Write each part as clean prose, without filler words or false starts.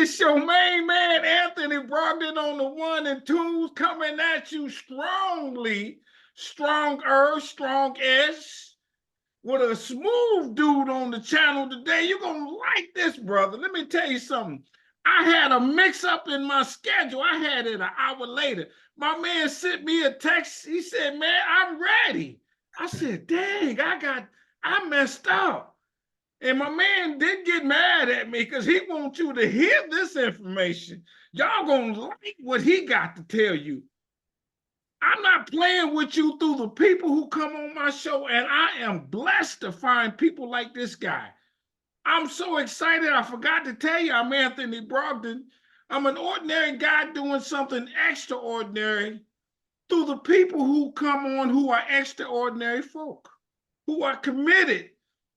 It's your main man, Anthony Brogdon, on the 1 and 2s, coming at you strongly, strong-ish, with a smooth dude on the channel today. You're going to like this, brother. Let me tell you something. I had a mix-up in my schedule. I had it an hour later. My man sent me a text. He said, man, I'm ready. I said, dang, I messed up. And my man did get mad at me because he wants you to hear this information. Y'all gonna like what he got to tell you. I'm not playing with you through the people who come on my show, and I am blessed to find people like this guy. I'm so excited. I forgot to tell you, I'm Anthony Brogdon. I'm an ordinary guy doing something extraordinary through the people who come on who are extraordinary folk, who are committed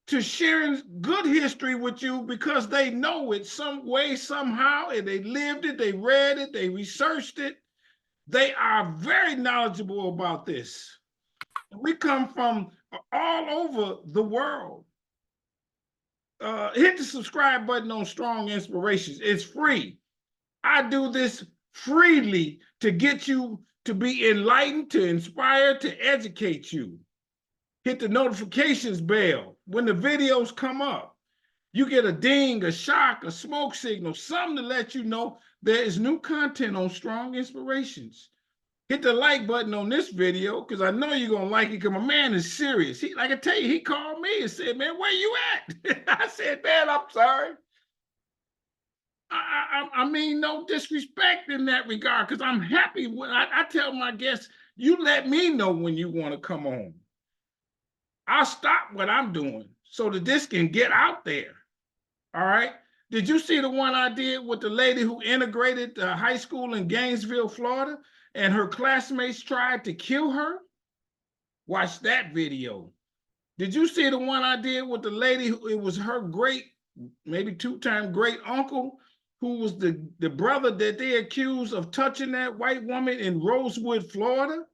to sharing good history with you because they know it some way, somehow, and they lived it, they read it, they researched it. They are very knowledgeable about this. We come from all over the world. Hit the subscribe button on Strong Inspirations. It's free. I do this freely to get you to be enlightened, to inspire, to educate you. Hit the notifications bell when the videos come up. You get a ding, a shock, a smoke signal, something to let you know there is new content on Strong Inspirations. Hit the like button on this video because I know you're going to like it because my man is serious. Like I tell you, he called me and said, man, where you at? I said, man, I'm sorry. I mean, no disrespect in that regard because I'm happy when I tell my guests, you let me know when you want to come on. I'll stop what I'm doing so that this can get out there. All right. Did you see the one I did with the lady who integrated the high school in Gainesville, Florida, and her classmates tried to kill her? Watch that video. Did you see the one I did with the lady who it was her great, maybe two-time great uncle, who was the brother that they accused of touching that white woman in Rosewood, Florida?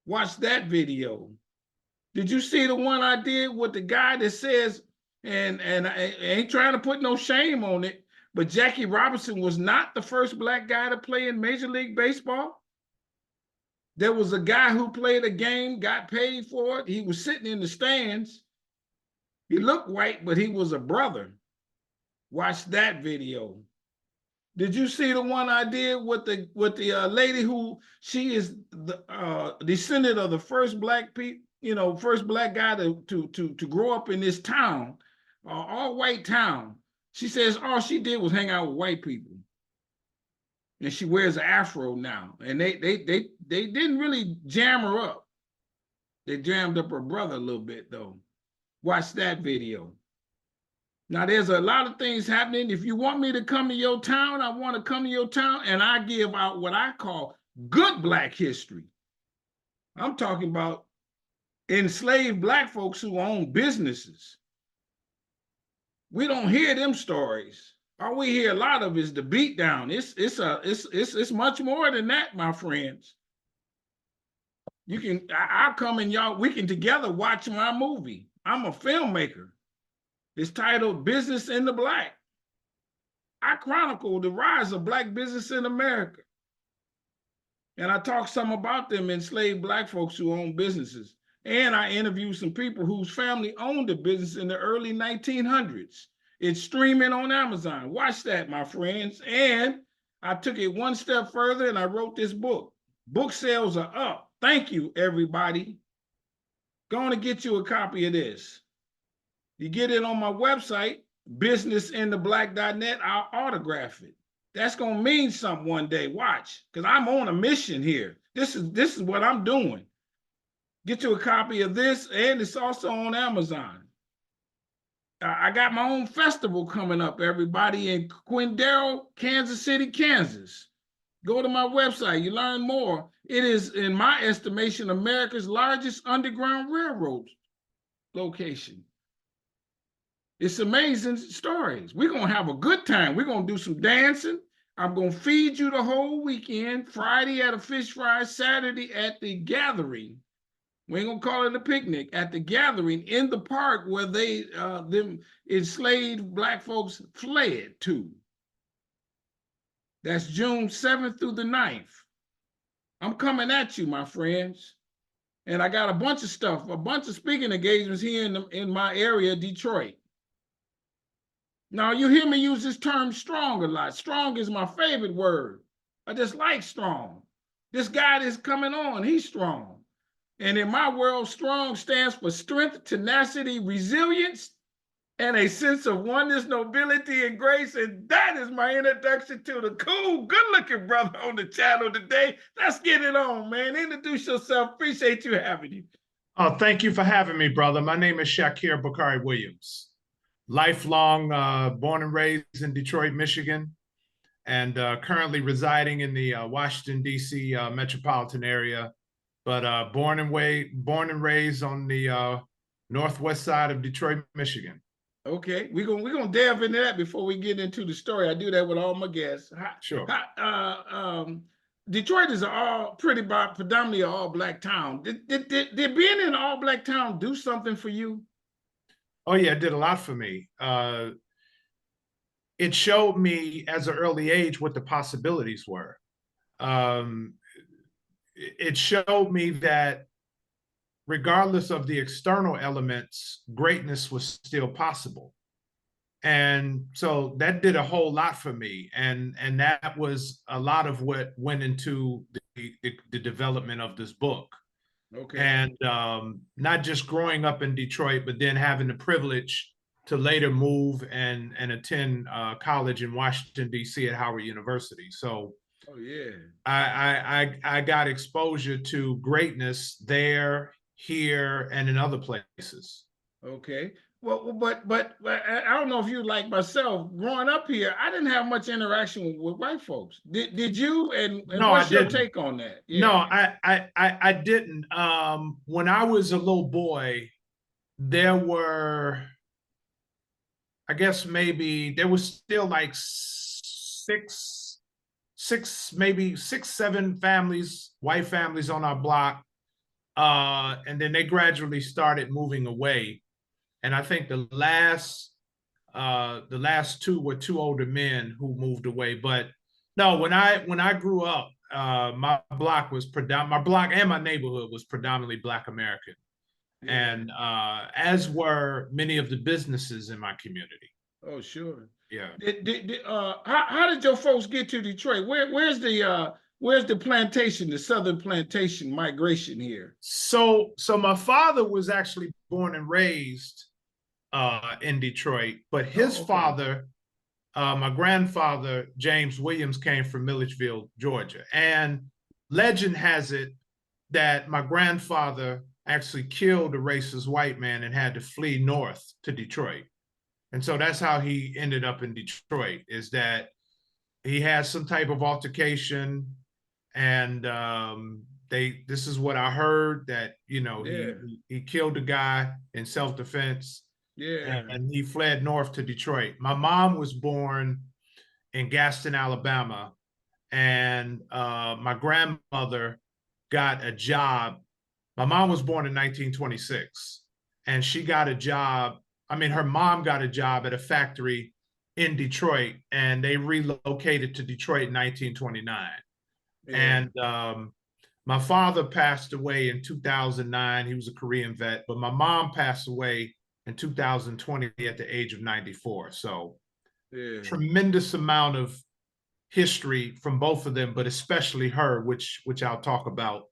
Watch that video. Did you see the one I did with the guy that says, and I ain't trying to put no shame on it, but Jackie Robinson was not the first black guy to play in Major League Baseball? There was a guy who played a game, got paid for it. He was sitting in the stands. He looked white, but he was a brother. Watch that video. Did you see the one I did with the lady who she is the descendant of the first black people? First black guy to grow up in this town, all white town. She says all she did was hang out with white people, and she wears an afro now. And they didn't really jam her up. They jammed up her brother a little bit though. Watch that video. Now there's a lot of things happening. If you want me to come to your town, I want to come to your town, and I give out what I call good black history. I'm talking about enslaved black folks who own businesses. We don't hear them stories. All we hear a lot of is the beatdown. It's much more than that, my friends. I'll come and we can together watch my movie. I'm a filmmaker. It's titled Business in the Black. I chronicle the rise of black business in America. And I talk some about them enslaved black folks who own businesses. And I interviewed some people whose family owned a business in the early 1900s. It's streaming on Amazon. Watch that, my friends. And I took it one step further and I wrote this book. Book sales are up. Thank you, everybody. Going to get you a copy of this. You get it on my website, businessintheblack.net. I'll autograph it. That's going to mean something one day. Watch, because I'm on a mission here. This is what I'm doing. Get you a copy of this, and it's also on Amazon. I got my own festival coming up, everybody, in Quindaro, Kansas City, Kansas. Go to my website. You learn more. It is, in my estimation, America's largest underground railroad location. It's amazing stories. We're going to have a good time. We're going to do some dancing. I'm going to feed you the whole weekend. Friday at a fish fry, Saturday at the gathering. We ain't gonna call it a picnic, at the gathering in the park where them enslaved black folks fled to. That's June 7th through the 9th. I'm coming at you, my friends. And I got a bunch of stuff, a bunch of speaking engagements here in my area, Detroit. Now, you hear me use this term strong a lot. Strong is my favorite word. I just like strong. This guy that's coming on, he's strong. And in my world, strong stands for strength, tenacity, resilience, and a sense of oneness, nobility, and grace. And that is my introduction to the cool, good-looking brother on the channel today. Let's get it on, man. Introduce yourself. Appreciate you having you. Oh, thank you for having me, brother. My name is Shakir Bakari Williams. Lifelong, born and raised in Detroit, Michigan, and currently residing in the Washington, D.C. Metropolitan area, but born and raised on the northwest side of Detroit, Michigan. Okay, we're gonna delve into that before we get into the story. I do that with all my guests. Sure. Detroit is predominantly an all-black town. Did being in an all-black town do something for you? Oh yeah, it did a lot for me. It showed me as an early age what the possibilities were. It showed me that regardless of the external elements, greatness was still possible. And so that did a whole lot for me. And that was a lot of what went into the development of this book. Okay. And not just growing up in Detroit, but then having the privilege to later move and attend college in Washington, D.C. at Howard University. So oh, yeah. I got exposure to greatness there, here, and in other places. Okay. Well, but I don't know if you like myself. Growing up here, I didn't have much interaction with white folks. Did you? And No, what's I your didn't. take on that? Yeah. No, I didn't. When I was a little boy, there were, I guess maybe there was still like maybe six, seven families, white families on our block. And then they gradually started moving away. And I think the last two were two older men who moved away. But no, when I grew up, my block and my neighborhood was predominantly Black American. Yeah. And as were many of the businesses in my community. Oh, sure. Yeah. How did your folks get to Detroit? Where's the plantation, the Southern plantation migration here? So my father was actually born and raised in Detroit, but his father, my grandfather, James Williams, came from Milledgeville, Georgia. And legend has it that my grandfather actually killed a racist white man and had to flee north to Detroit. And so that's how he ended up in Detroit, is that he had some type of altercation, and this is what I heard, that, you know, yeah, he killed a guy in self-defense. Yeah. And he fled north to Detroit. My mom was born in Gaston, Alabama, and my grandmother got a job. My mom was born in 1926, and she got a job. I mean, her mom got a job at a factory in Detroit, and they relocated to Detroit in 1929. Yeah. And my father passed away in 2009. He was a Korean vet, but my mom passed away in 2020 at the age of 94. So yeah, tremendous amount of history from both of them, but especially her, which I'll talk about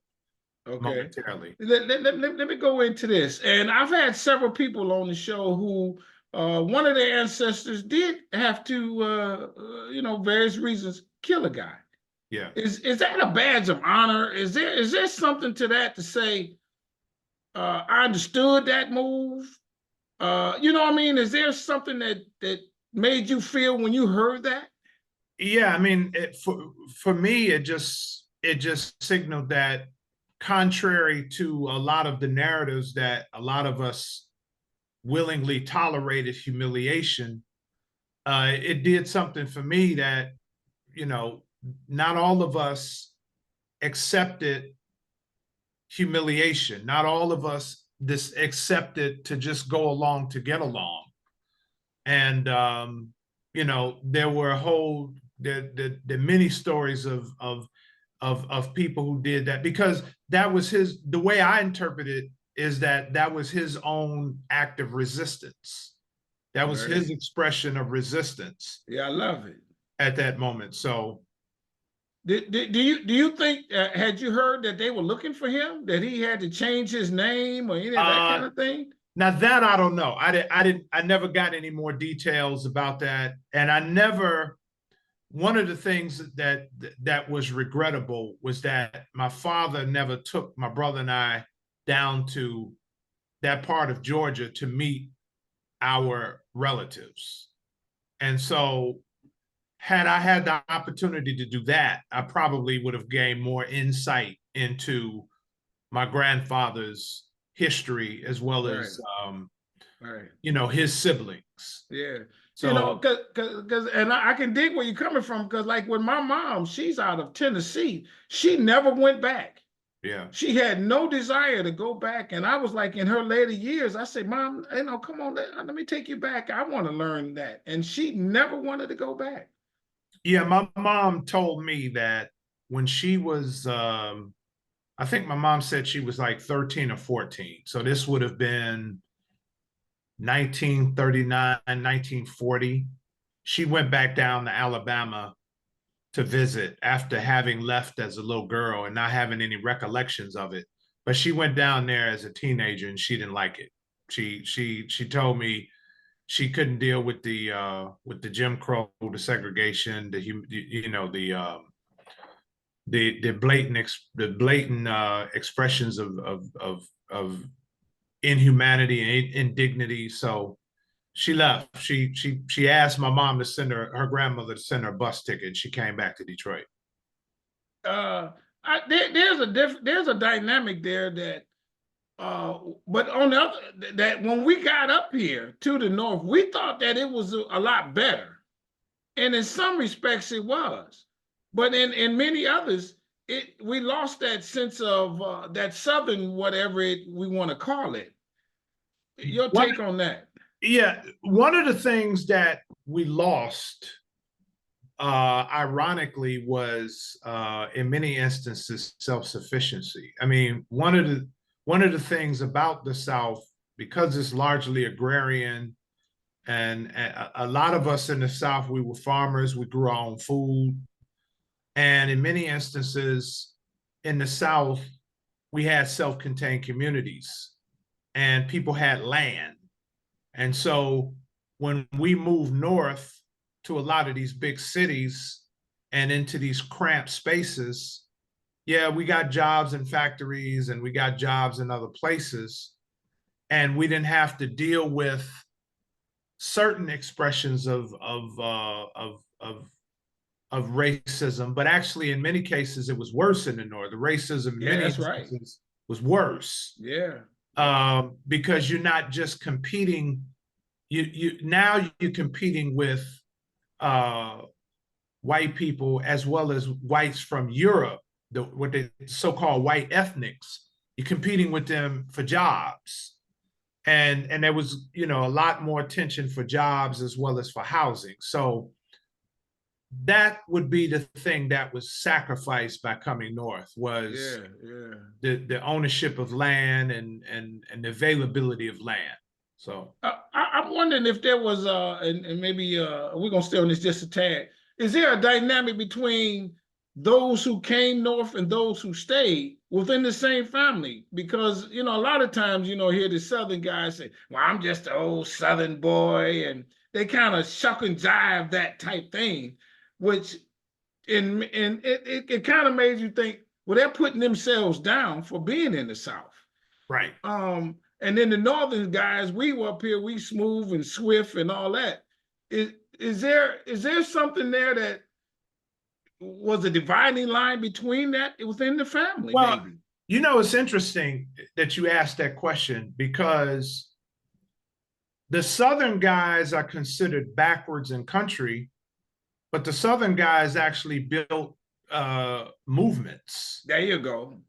momentarily. Let me go into this. And I've had several people on the show who one of their ancestors did have to, various reasons, kill a guy. Yeah. Is that a badge of honor? Is there something to that, to say, I understood that move? You know what I mean? Is there something that made you feel when you heard that? Yeah, I mean, for me, it just signaled that, contrary to a lot of the narratives that a lot of us willingly tolerated humiliation, it did something for me that, you know, not all of us accepted humiliation. Not all of us accepted to just go along to get along. And, there were a whole the many stories of people who did that, because that was the way I interpret it is that was his own act of resistance. That was his expression of resistance. Yeah, I love it. At that moment. So do you think, had you heard that they were looking for him, that he had to change his name or any of that kind of thing? Now that I don't know. I never got any more details about that. And I never, one of the things that was regrettable was that my father never took my brother and I down to that part of Georgia to meet our relatives. And so had I had the opportunity to do that, I probably would have gained more insight into my grandfather's history as well as his siblings. Yeah. So because and I can dig where you're coming from, because like with my mom, she's out of Tennessee. She never went back. Yeah. She had no desire to go back. And I was like, in her later years, I said, Mom, come on, let me take you back. I want to learn that. And she never wanted to go back. Yeah, my mom told me that when she was, I think my mom said she was like 13 or 14. So this would have been 1939, 1940. She went back down to Alabama to visit after having left as a little girl and not having any recollections of it. But she went down there as a teenager and she didn't like it. She told me she couldn't deal with the Jim Crow, the segregation, the blatant expressions of inhumanity and indignity. So she left. She asked my mom to send her grandmother to send her a bus ticket. She came back to Detroit. There's a dynamic there that but on the other, that when we got up here to the north, we thought that it was a lot better. And in some respects it was. But in many others, we lost that sense of that Southern, whatever we want to call it. Your take on that? Yeah, one of the things that we lost, ironically, was in many instances self-sufficiency. I mean, one of the things about the South, because it's largely agrarian, and a lot of us in the South, we were farmers, we grew our own food. And in many instances in the South, we had self-contained communities and people had land. And so when we moved north to a lot of these big cities and into these cramped spaces, yeah, we got jobs in factories and we got jobs in other places. And we didn't have to deal with certain expressions of racism, but actually in many cases it was worse in the north. The racism in many instances was worse. Yeah. Because you're not just competing, now you're competing with white people as well as whites from Europe, what they so-called white ethnics. You're competing with them for jobs. And there was, a lot more attention for jobs as well as for housing. So that would be the thing that was sacrificed by coming north, was the ownership of land and the availability of land. So I'm wondering if there was and maybe we're gonna stay on this just a tad. Is there a dynamic between those who came north and those who stayed within the same family? Because a lot of times hear the Southern guys say, "Well, I'm just an old Southern boy," and they kind of shuck and jive that type thing, which it kind of made you think, well, they're putting themselves down for being in the South, right? And then the Northern guys, we were up here, we smooth and swift and all that. Is there something there that was a dividing line between that within the family? Well, maybe? It's interesting that you asked that question, because the Southern guys are considered backwards in country, but the Southern guys actually built movements. There you go.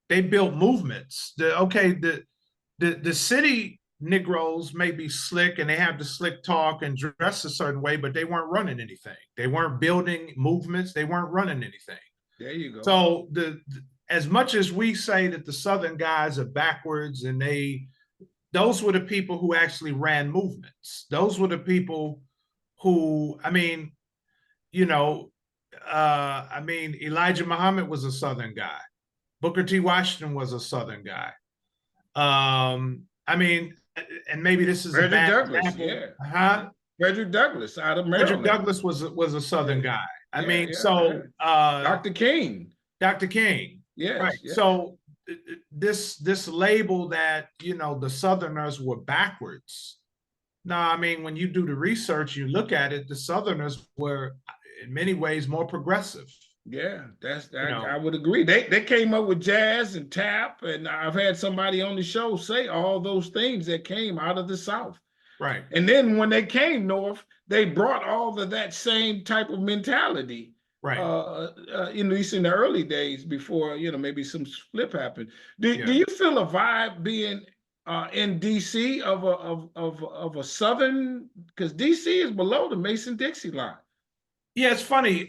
They built movements. The city Negroes may be slick and they have the slick talk and dress a certain way, but they weren't running anything. They weren't building movements. They weren't running anything. There you go. So as much as we say that the Southern guys are backwards and those were the people who actually ran movements. Those were the people who, Elijah Muhammad was a Southern guy. Booker T. Washington was a Southern guy. And maybe this is Frederick a bad Douglass, example. yeah. Huh? Frederick Douglass out of Maryland. Frederick Douglass was a Southern guy. Dr. King. Dr. King. Yes. Right. Yes. So this label that, the Southerners were backwards. No, when you do the research, you look at it, the Southerners were in many ways more progressive. Yeah, I would agree. They came up with jazz and tap, and I've had somebody on the show say all those things that came out of the South. Right. And then when they came north, they brought all of that same type of mentality. Right. At least in the early days before, maybe some flip happened. Do you feel a vibe being in DC of a Southern, because DC is below the Mason-Dixie line? Yeah, it's funny.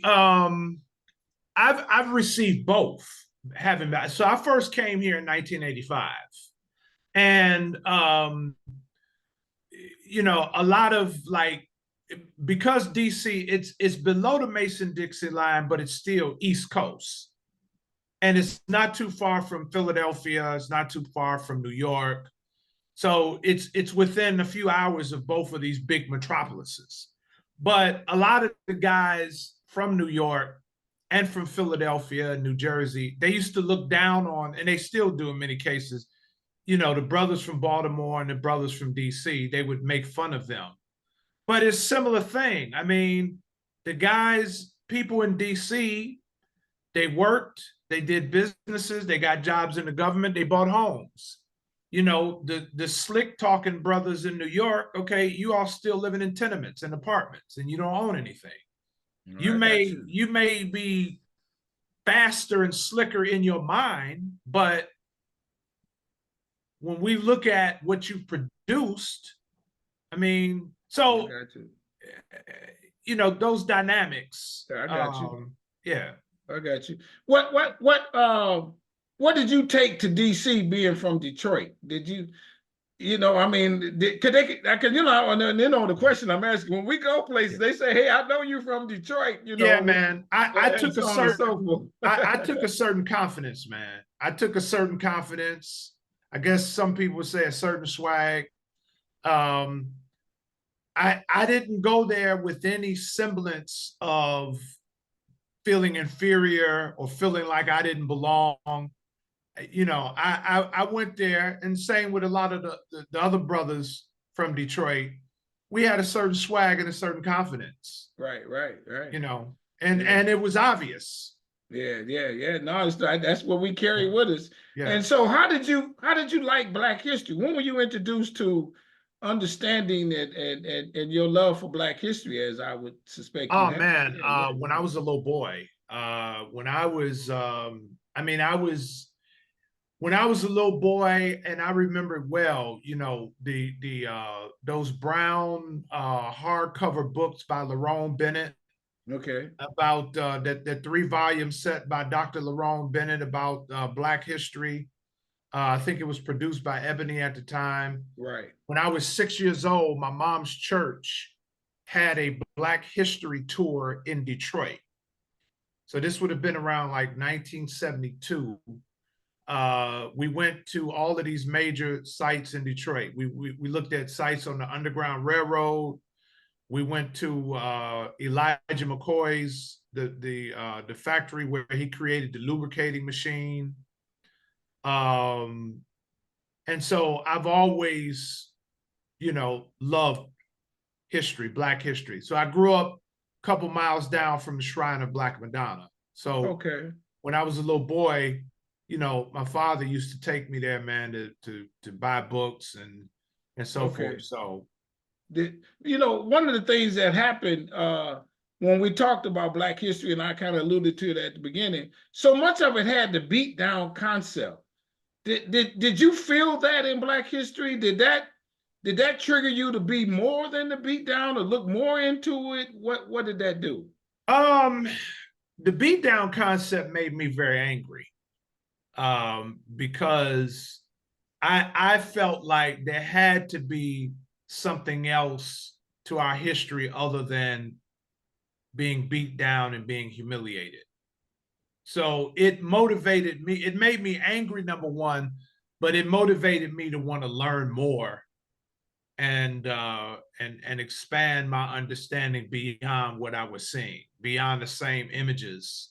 I've received both. So I first came here in 1985, and a lot of because DC it's below the Mason-Dixie line, but it's still East Coast, and it's not too far from Philadelphia. It's not too far from New York, so it's within a few hours of both of these big metropolises. But a lot of the guys from New York and from Philadelphia, New Jersey, they used to look down on, and they still do in many cases, the brothers from Baltimore and the brothers from DC, they would make fun of them. But it's a similar thing. The guys, people in DC, they worked, they did businesses, they got jobs in the government, they bought homes. The slick talking brothers in New York, okay, you all still living in tenements and apartments and you don't own anything. You may be faster and slicker in your mind, but when we look at what you produced, those dynamics. I got you. Yeah, I got you. What did you take to DC being from Detroit? Did you? The question I'm asking, when we go places, they say, "Hey, I know you from Detroit." Yeah, man. I took a certain I took a certain confidence, man. I took a certain confidence. I guess some people would say a certain swag. I didn't go there with any semblance of feeling inferior or feeling like I didn't belong. I went there, and same with a lot of the other brothers from Detroit. We had a certain swag and a certain confidence. Right. And it was obvious. Yeah. No, that's what we carry with us. Yeah. And so how did you like Black history? When were you introduced to understanding it and your love for Black history, as I would suspect? Oh, man. When I was a little boy, when I was a little boy, and I remember well, those brown hardcover books by Lerone Bennett. Okay. About that 3-volume set by Dr. Lerone Bennett about Black history. I think it was produced by Ebony at the time. Right. When I was 6 years old, my mom's church had a Black history tour in Detroit. So this would have been around 1972. We went to all of these major sites in Detroit. We looked at sites on the Underground Railroad. We went to Elijah McCoy's, the factory where he created the lubricating machine. And so I've always, loved history, Black history. So I grew up a couple miles down from the Shrine of Black Madonna. So when I was a little boy, my father used to take me there, man, to buy books and so forth. So, one of the things that happened when we talked about Black history, and I kind of alluded to it at the beginning, so much of it had the beat down concept. Did you feel that in Black history? Did that Did that trigger you to be more than the beatdown, or look more into it? What did that do? The beatdown concept made me very angry, because I felt like there had to be something else to our history other than being beat down and being humiliated. So it motivated me. It made me angry, number one, but it motivated me to want to learn more and expand my understanding beyond what I was seeing, beyond the same images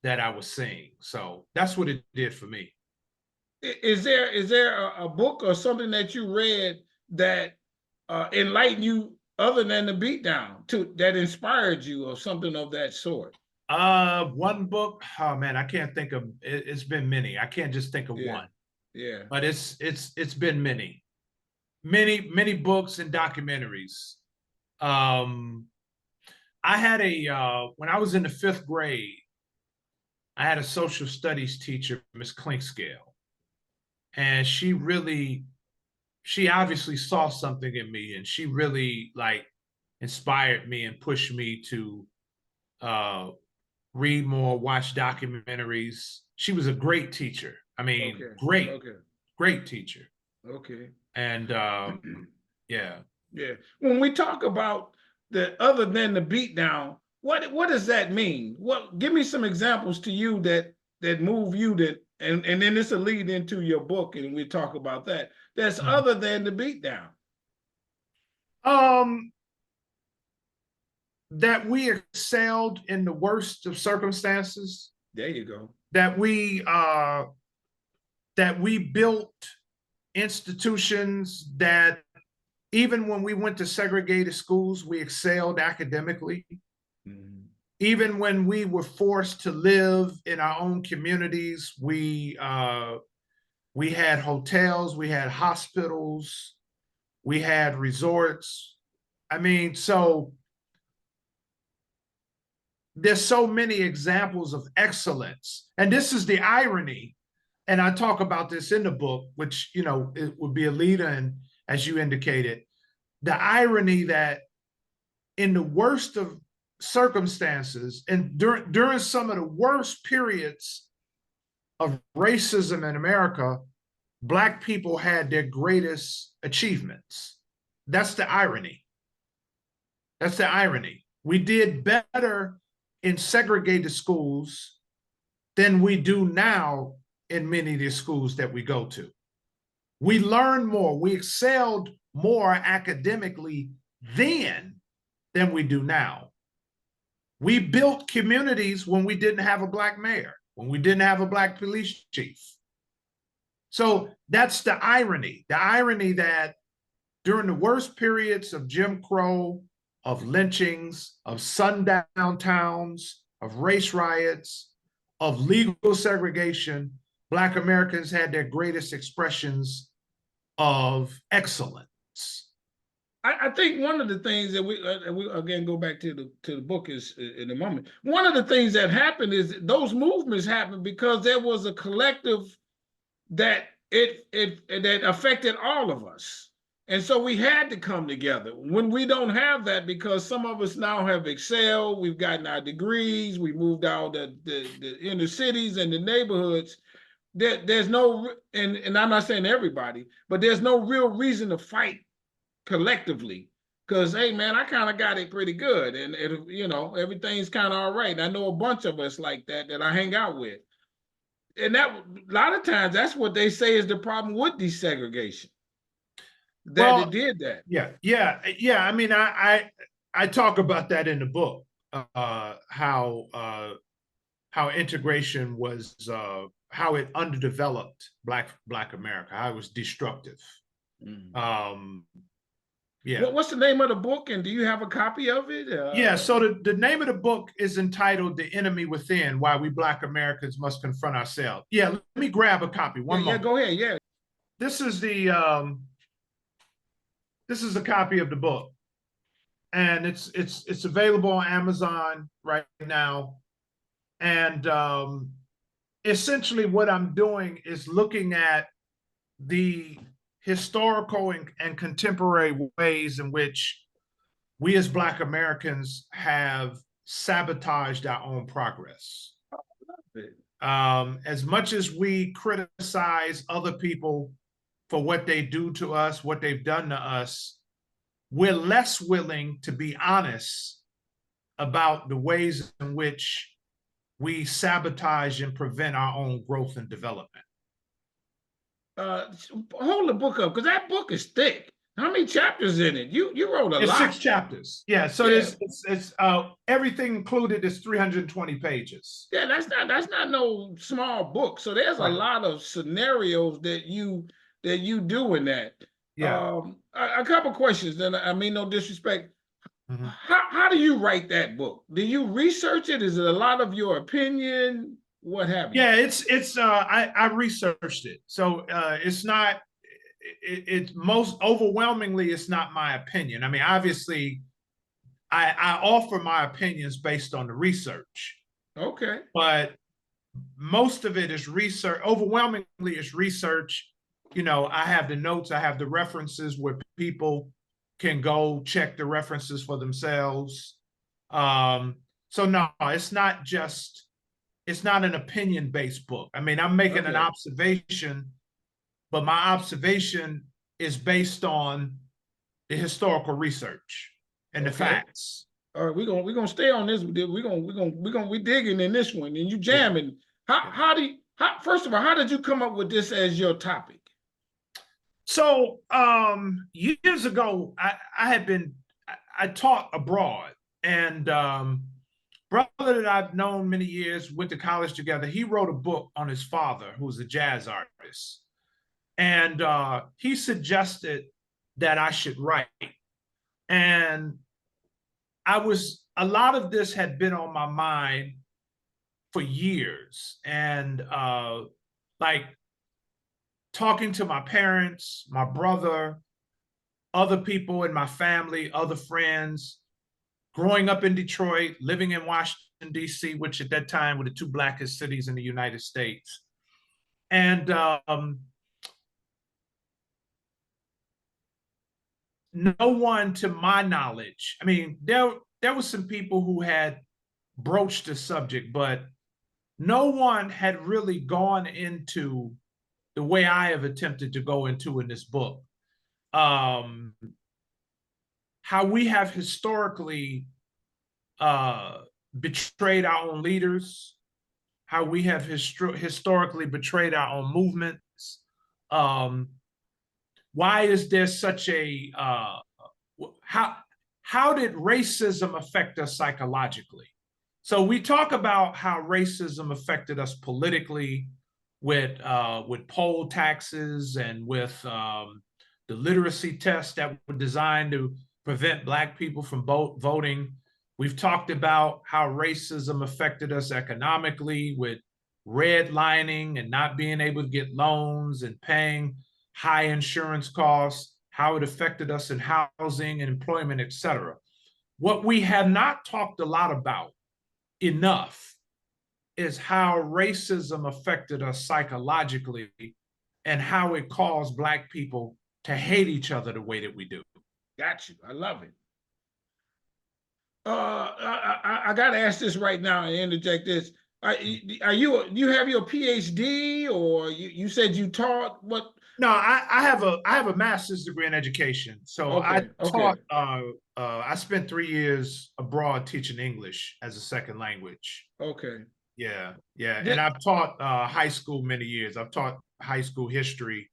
that I was seeing. So that's what it did for me. Is there a book or something that you read that enlightened you other than the beatdown to that inspired you or something of that sort? One book. Oh man, I can't think of it. It's been many. I can't just think of Yeah, one, yeah. but it's been many books and documentaries. Um, I had when I was in the 5th grade, I had a social studies teacher, Miss Clinkscale, and she obviously saw something in me, and she really like inspired me and pushed me to uh, read more, watch documentaries. She was a great teacher. I mean, Okay, okay, great teacher. okay. And yeah. Yeah. When we talk about the other than the beatdown, what does that mean? What give me some examples to you that move you that and then this will lead into your book and we talk about that. That's other than the beatdown. Um, that we excelled in the worst of circumstances. There you go. That we built institutions that even when we went to segregated schools, we excelled academically. Mm-hmm. Even when we were forced to live in our own communities, we had hotels, we had hospitals, we had resorts. I mean, so there's so many examples of excellence. And this is the irony. And I talk about this in the book, which, you know, it would be a leader, and as you indicated, the irony that in the worst of circumstances and during some of the worst periods of racism in America, Black people had their greatest achievements. That's the irony. That's the irony. We did better in segregated schools than we do now in many of the schools that we go to. We learned more, we excelled more academically then than we do now. We built communities when we didn't have a Black mayor, when we didn't have a Black police chief. So that's the irony that during the worst periods of Jim Crow, of lynchings, of sundown towns, of race riots, of legal segregation, Black Americans had their greatest expressions of excellence. I think one of the things that we again go back to the book is in a moment. One of the things that happened is those movements happened because there was a collective that that affected all of us. And so we had to come together. When we don't have that, because some of us now have excelled, we've gotten our degrees, we moved out the inner cities and the neighborhoods, there's no, and I'm not saying everybody, but there's no real reason to fight collectively. Because, hey, man, I kind of got it pretty good. And, you know, everything's kind of all right. And I know a bunch of us like that I hang out with. And that a lot of times that's what they say is the problem with desegregation. That it did that. Yeah. I mean, I talk about that in the book, how integration was, how it underdeveloped Black America, how it was destructive. Mm. Yeah. What's the name of the book, and do you have a copy of it? Yeah, so the name of the book is entitled "The Enemy Within: Why We Black Americans Must Confront Ourselves." Yeah, let me grab a copy. One moment. Yeah, go ahead. Yeah. This is a copy of the book, and it's available on Amazon right now. And essentially, what I'm doing is looking at the historical and contemporary ways in which we as Black Americans have sabotaged our own progress. As much as we criticize other people for what they do to us, what they've done to us, we're less willing to be honest about the ways in which we sabotage and prevent our own growth and development. Hold the book up, because that book is thick. How many chapters in it? You wrote a lot. It's 6 chapters. Yeah, so Yeah. it's everything included is 320 pages. Yeah, that's not no small book. So there's Right. a lot of scenarios that you do in that. Yeah. A couple questions, and I mean no disrespect. Mhm. How do you write that book? Do you research it? Is it a lot of your opinion? What have you? Yeah, it's I researched it. So it's not it's most overwhelmingly it's not my opinion. I mean, obviously I offer my opinions based on the research. Okay. But most of it is research. Overwhelmingly it's research. You know, I have the notes, I have the references where people can go check the references for themselves. So no, it's not an opinion-based book. I mean, I'm making an observation, but my observation is based on the historical research and the facts. All right, we're gonna stay on this. We digging in this one, and you jamming. First of all, how did you come up with this as your topic? So years ago, I taught abroad, and brother that I've known many years, went to college together. He wrote a book on his father, who was a jazz artist, and he suggested that I should write. And a lot of this had been on my mind for years, and like talking to my parents, my brother, other people in my family, other friends, growing up in Detroit, living in Washington, D.C., which at that time were the 2 blackest cities in the United States. And no one, to my knowledge, I mean, there were some people who had broached the subject, but no one had really gone into the way I have attempted to go into in this book. How we have historically betrayed our own leaders, how we have historically betrayed our own movements. Why is there such a how did racism affect us psychologically? So we talk about how racism affected us politically with poll taxes and with the literacy tests that were designed to prevent Black people from voting. We've talked about how racism affected us economically with redlining and not being able to get loans and paying high insurance costs, how it affected us in housing and employment, et cetera. What we have not talked a lot about enough is how racism affected us psychologically and how it caused Black people to hate each other the way that we do. Got you. I love it. I got to ask this right now and interject this. You have your PhD, or you said you taught what? No, I have a master's degree in education. So I taught. I spent 3 years abroad teaching English as a second language. Okay. Yeah, and I've taught high school many years. I've taught high school history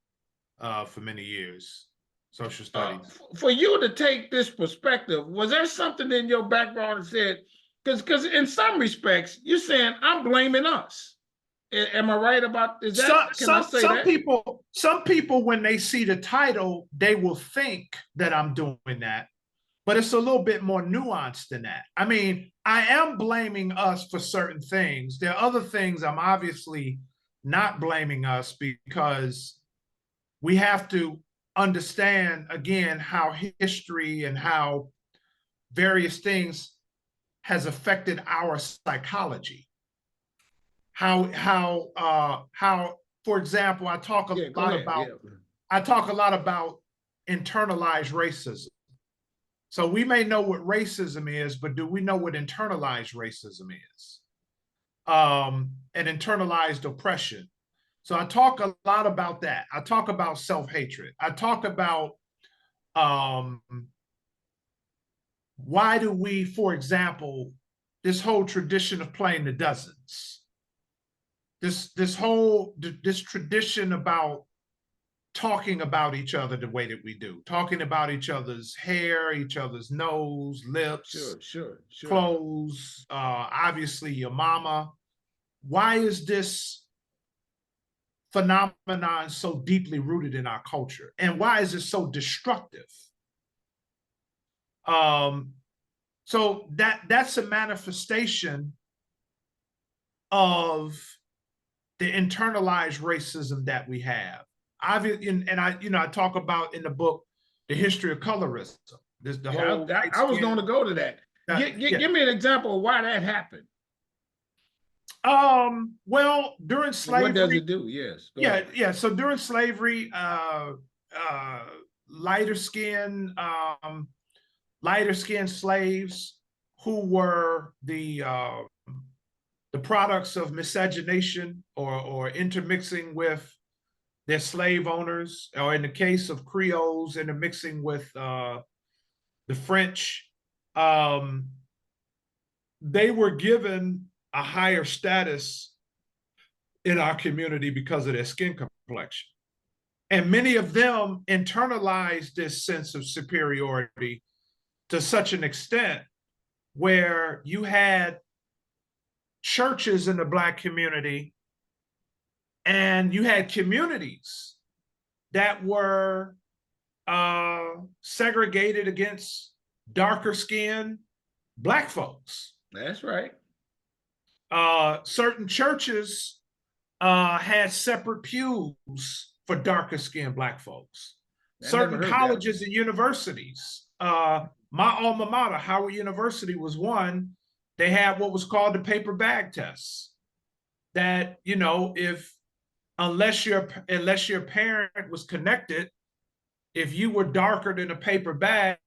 for many years, social studies. For you to take this perspective, was there something in your background that said, because in some respects, you're saying I'm blaming us. Am I right about, is that, some people, when they see the title, they will think that I'm doing that, but it's a little bit more nuanced than that. I mean, I am blaming us for certain things. There are other things I'm obviously not blaming us, because we have to understand, again, how history and how various things has affected our psychology. How, for example, I talk a lot about I talk a lot about internalized racism. So we may know what racism is, but do we know what internalized racism is? And internalized oppression. So I talk a lot about that. I talk about self-hatred. I talk about um, why do we, for example, this whole tradition of playing the dozens, this tradition about talking about each other the way that we do, talking about each other's hair, each other's nose, lips, Sure. clothes, obviously your mama. Why is this phenomenon so deeply rooted in our culture? And why is it so destructive? So that's a manifestation of the internalized racism that we have. I talk about in the book the history of colorism. This the whole I was going to go to that. Give me an example of why that happened. Well, during slavery, what does it do? Yes. Yeah. So during slavery, lighter skin slaves who were the products of miscegenation or intermixing with their slave owners, or in the case of Creoles, intermixing with the French, they were given a higher status in our community because of their skin complexion. And many of them internalized this sense of superiority to such an extent where you had churches in the Black community and you had communities that were segregated against darker skinned Black folks. That's right. Certain churches had separate pews for darker skinned Black folks. Certain colleges and universities, my alma mater, Howard University, was one. They had what was called the paper bag test. That, unless your parent was connected, if you were darker than a paper bag,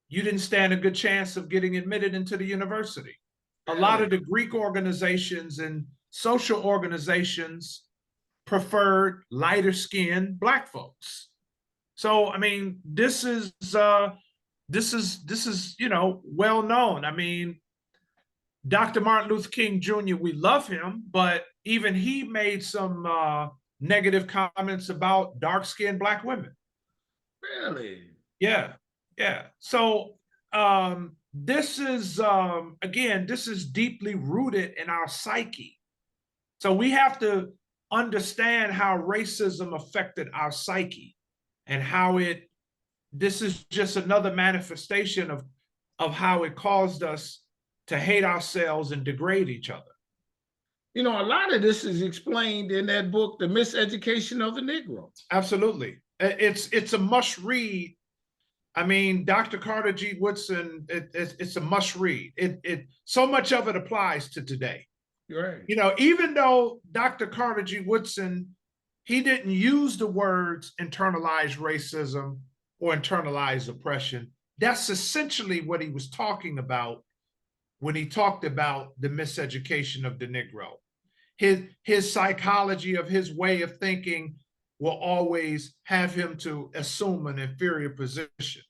you didn't stand a good chance of getting admitted into the university. Really? A lot of the Greek organizations and social organizations preferred lighter skinned Black folks. So, I mean, this is well known. I mean, Dr. Martin Luther King Jr., we love him, but even he made some negative comments about dark-skinned Black women. Really? Yeah. So this is, again, this is deeply rooted in our psyche. So we have to understand how racism affected our psyche and how this is just another manifestation of how it caused us to hate ourselves and degrade each other. A lot of this is explained in that book, The Miseducation of the Negro. Absolutely. It's a must read. I mean, Dr. Carter G. Woodson, it's a must read. So much of it applies to today. Right. Even though Dr. Carter G. Woodson, he didn't use the words internalized racism or internalized oppression. That's essentially what he was talking about when he talked about the miseducation of the Negro. His psychology of his way of thinking will always have him to assume an inferior position.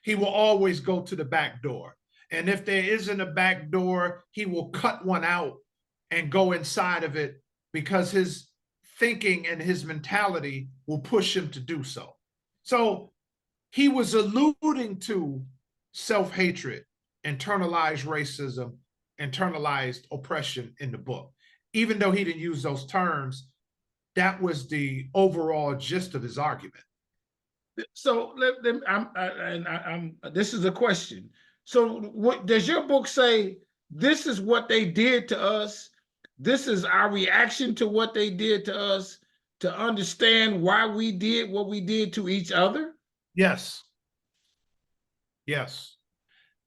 He will always go to the back door. And if there isn't a back door, he will cut one out and go inside of it because his thinking and his mentality will push him to do so. So he was alluding to self-hatred, internalized racism, internalized oppression in the book. Even though he didn't use those terms, that was the overall gist of his argument. So this is a question. So what does your book say? This is what they did to us. This is our reaction to what they did to us, to understand why we did what we did to each other? Yes.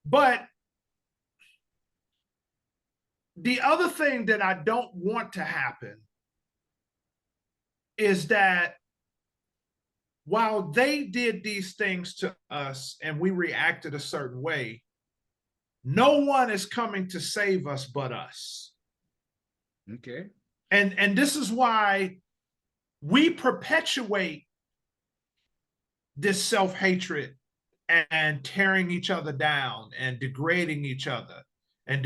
But the other thing that I don't want to happen is that while they did these things to us and we reacted a certain way, no one is coming to save us but us. Okay. And this is why we perpetuate this self-hatred and tearing each other down and degrading each other in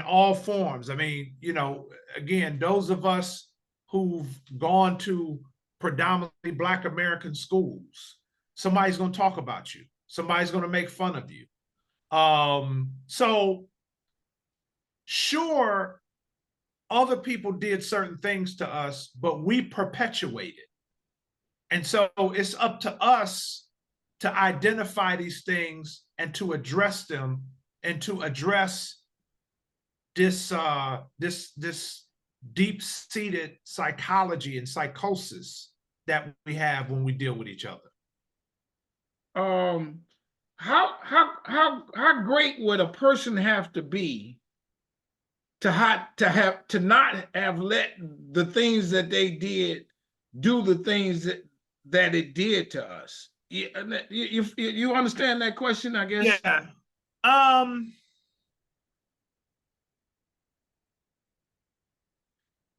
all forms. I mean, you know, again, those of us who've gone to predominantly Black American schools, somebody's going to talk about you. Somebody's going to make fun of you. So sure, other people did certain things to us, but we perpetuated. And so it's up to us to identify these things and to address them and to address this deep-seated psychology and psychosis that we have when we deal with each other. How great would a person have to be to not have let the things that they did do the things that it did to us? You understand that question, I guess? Yeah.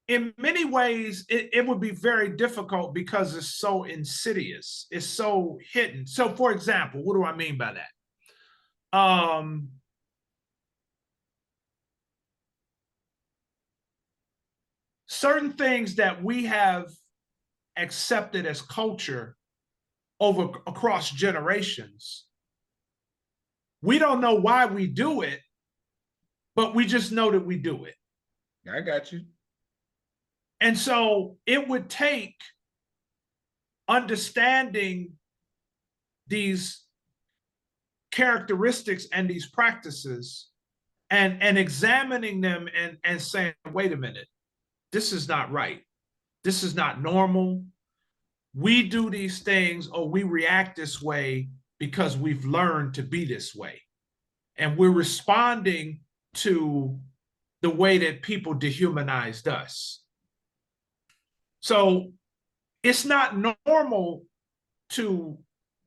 In many ways, it would be very difficult because it's so insidious. It's so hidden. So, for example, what do I mean by that? Certain things that we have accepted as culture across generations, we don't know why we do it, but we just know that we do it. I got you. And so it would take understanding these characteristics and these practices and examining them and saying, wait a minute, this is not right. This is not normal. We do these things or we react this way because we've learned to be this way. And we're responding to the way that people dehumanized us. So it's not normal to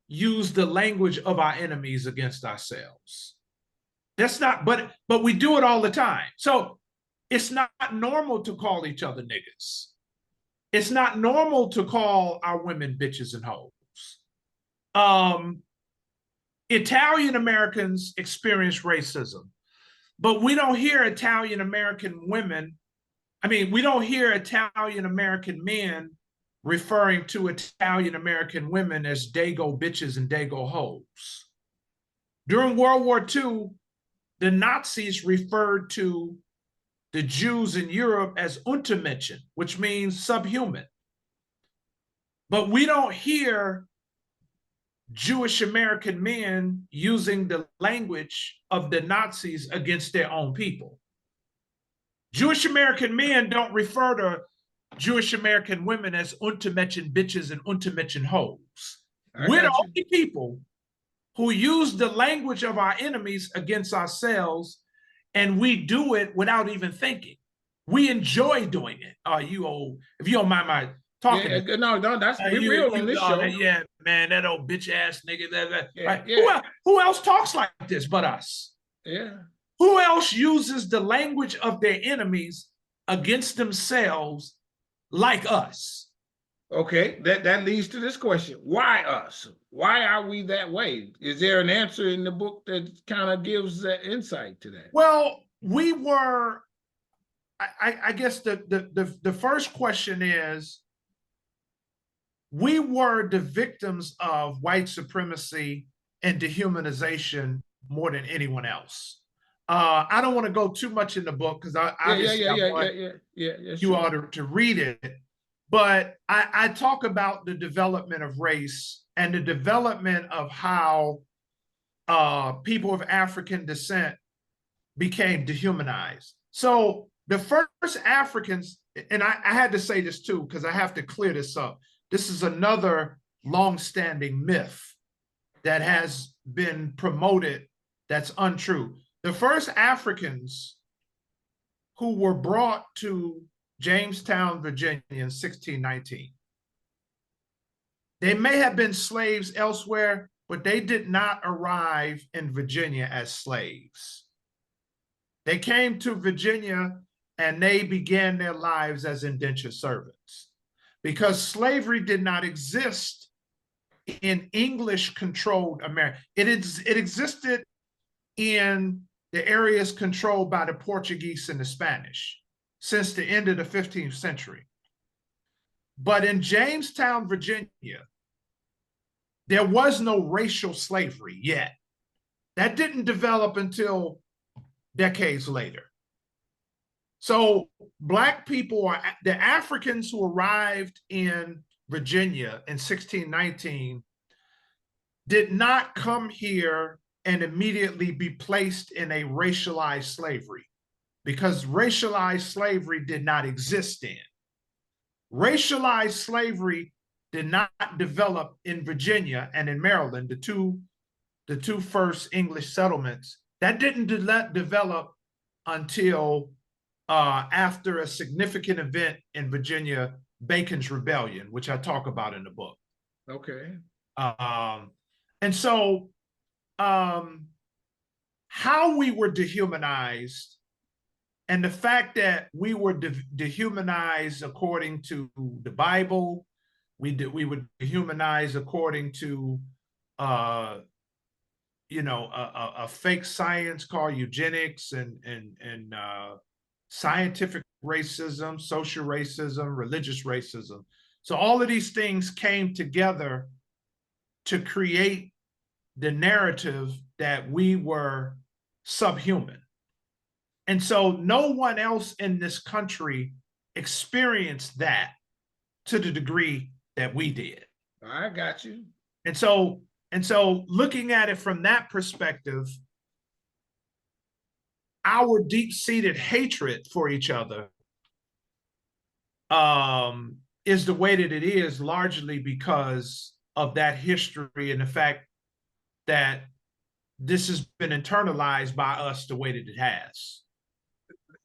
use the language of our enemies against ourselves. That's not, but we do it all the time. So it's not normal to call each other niggas. It's not normal to call our women bitches and hoes. Italian Americans experience racism, but we don't hear Italian American women. I mean, we don't hear Italian American men referring to Italian American women as dago bitches and dago hoes. During World War II, the Nazis referred to the Jews in Europe as Untermenschen, which means subhuman. But we don't hear Jewish American men using the language of the Nazis against their own people. Jewish American men don't refer to Jewish American women as Untermenschen bitches and Untermenschen hoes. We're the only people who use the language of our enemies against ourselves, and we do it without even thinking. We enjoy doing it. If you don't mind my talking. Yeah, no, that's real on this show. Yeah, man, that old bitch ass nigga. Yeah, yeah. Who else talks like this but us? Yeah. Who else uses the language of their enemies against themselves like us? Okay, that leads to this question. Why us? Why are we that way? Is there an answer in the book that kind of gives that insight to that? Well, we were, I guess the first question is, we were the victims of white supremacy and dehumanization more than anyone else. I don't want to go too much in the book because you ought to read it. But I talk about the development of race and the development of how people of African descent became dehumanized. So the first Africans, and I had to say this too, because I have to clear this up. This is another longstanding myth that has been promoted that's untrue. The first Africans who were brought to Jamestown, Virginia in 1619. They may have been slaves elsewhere, but they did not arrive in Virginia as slaves. They came to Virginia and they began their lives as indentured servants because slavery did not exist in English-controlled America. It existed in the areas controlled by the Portuguese and the Spanish since the end of the 15th century. But in Jamestown, Virginia, there was no racial slavery yet. That didn't develop until decades later. So Black people, or the Africans who arrived in Virginia in 1619, did not come here and immediately be placed in a racialized slavery, because racialized slavery did not exist then. Racialized slavery did not develop in Virginia and in Maryland, the two first English settlements. That didn't develop until after a significant event in Virginia, Bacon's Rebellion, which I talk about in the book. Okay. And so how we were dehumanized, and the fact that we were dehumanized according to the Bible, we were dehumanized according to a fake science called eugenics and scientific racism, social racism, religious racism. So all of these things came together to create the narrative that we were subhuman. And so no one else in this country experienced that to the degree that we did. I got you. And so looking at it from that perspective, our deep-seated hatred for each other is the way that it is, largely because of that history and the fact that this has been internalized by us the way that it has.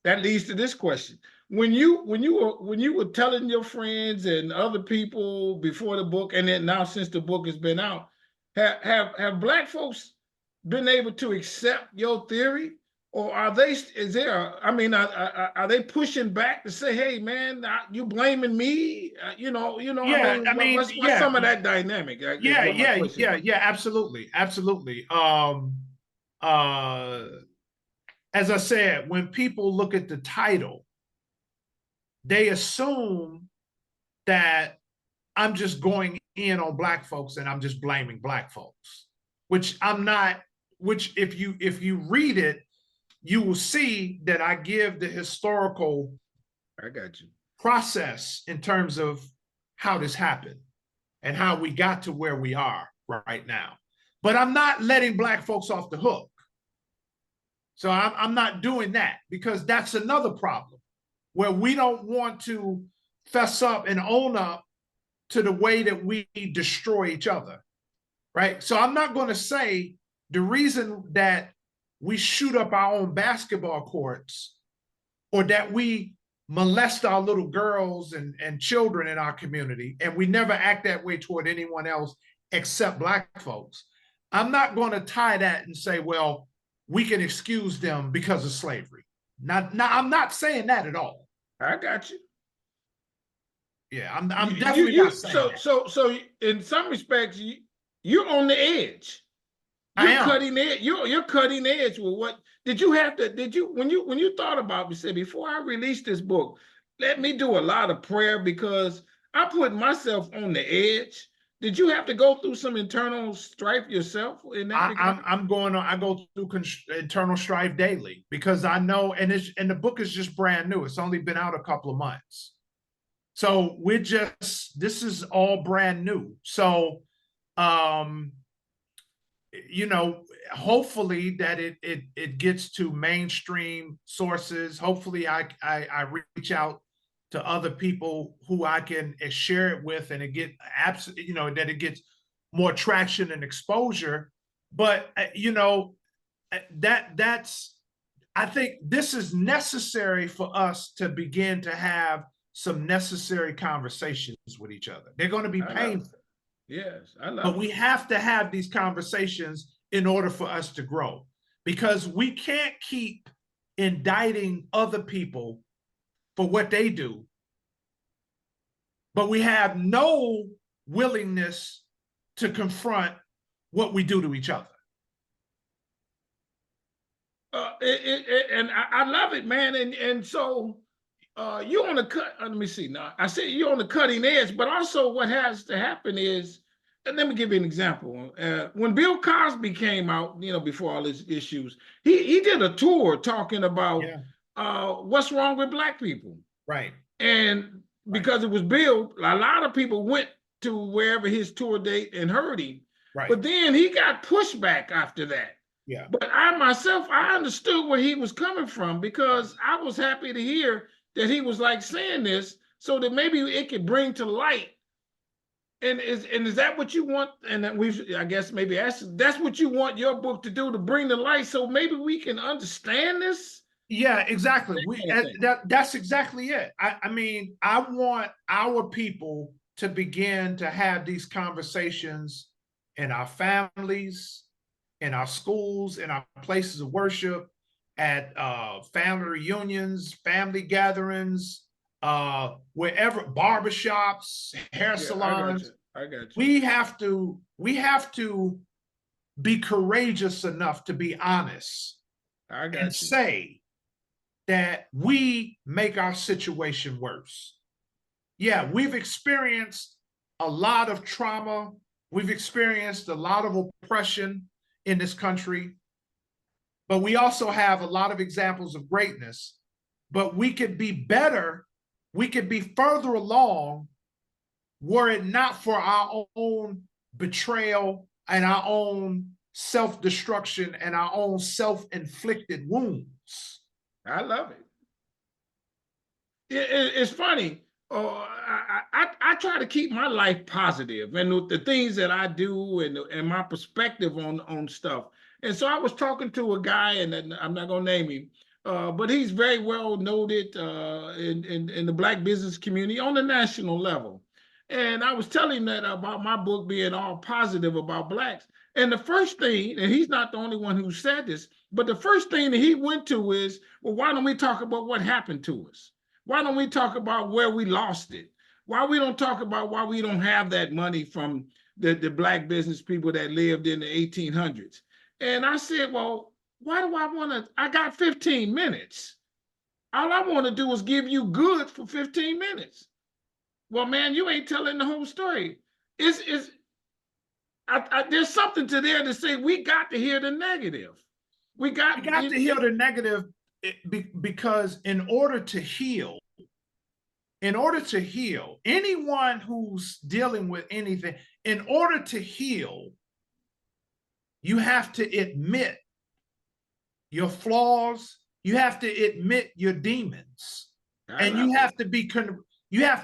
That leads to this question. When you were telling your friends and other people before the book, and then now since the book has been out, have Black folks been able to accept your theory? Or are they pushing back to say, hey man, you blaming me? What's some of that dynamic? Absolutely. As I said, when people look at the title, they assume that I'm just going in on Black folks and I'm just blaming Black folks, which I'm not. Which if you read it, you will see that I give the historical process in terms of how this happened and how we got to where we are right now. But I'm not letting Black folks off the hook. So I'm not doing that, because that's another problem where we don't want to fess up and own up to the way that we destroy each other, right? So I'm not going to say the reason that we shoot up our own basketball courts or that we molest our little girls and children in our community, and we never act that way toward anyone else except Black folks. I'm not going to tie that and say, well, we can excuse them because of slavery. I'm not saying that at all. I got you. Yeah, I'm definitely not saying that. So in some respects, you're on the edge. Cutting edge. You're cutting edge with what when you thought about it, said, before I release this book, let me do a lot of prayer because I put myself on the edge. Did you have to go through some internal strife yourself in that regard? I go through internal strife daily because I know, and the book is just brand new. It's only been out a couple of months. So this is all brand new. So, hopefully that it gets to mainstream sources. Hopefully I reach out to other people who I can share it with, and it that it gets more traction and exposure. But that's I think this is necessary for us to begin to have some necessary conversations with each other. They're going to be painful. Yes, I love but it. we have to have these conversations in order for us to grow, because we can't keep indicting other people for what they do, but we have no willingness to confront what we do to each other. And I love it, man. And so you on the cut. Let me see. Now I say you're on the cutting edge, but also what has to happen is, and let me give you an example. When Bill Cosby came out, before all his issues, he did a tour talking about what's wrong with Black people. Right. And because it was Bill, a lot of people went to wherever his tour date and heard him. Right. But then he got pushback after that. Yeah. But I myself, I understood where he was coming from, because I was happy to hear that he was like saying this so that maybe it could bring to light. And is that what you want? And that I guess maybe that's what you want your book to do, to bring the light, so maybe we can understand this. Yeah, exactly. That's exactly it. I mean, I want our people to begin to have these conversations in our families, in our schools, in our places of worship, at family reunions, family gatherings, wherever, barbershops, hair salons. I got you. We have to be courageous enough to be honest and say that we make our situation worse. Yeah, we've experienced a lot of trauma. We've experienced a lot of oppression in this country, but we also have a lot of examples of greatness. But we could be better. We could be further along were it not for our own betrayal and our own self-destruction and our own self-inflicted wounds. I love it. It's funny. I try to keep my life positive, and the things that I do, and my perspective on stuff. And so I was talking to a guy, and I'm not gonna name him, but he's very well noted in the Black business community on the national level. And I was telling him that about my book being all positive about Blacks. And the first thing, and he's not the only one who said this, but the first thing that he went to is, well, why don't we talk about what happened to us? Why don't we talk about where we lost it? Why we don't talk about why we don't have that money from the Black business people that lived in the 1800s? And I said, well, why do I want to? I got 15 minutes. All I want to do is give you good for 15 minutes. Well, man, you ain't telling the whole story. There's something to there to say we got to hear the negative. We got to hear the negative, because in order to heal, anyone who's dealing with anything, in order to heal, you have to admit your flaws. You have to admit your demons, and you have to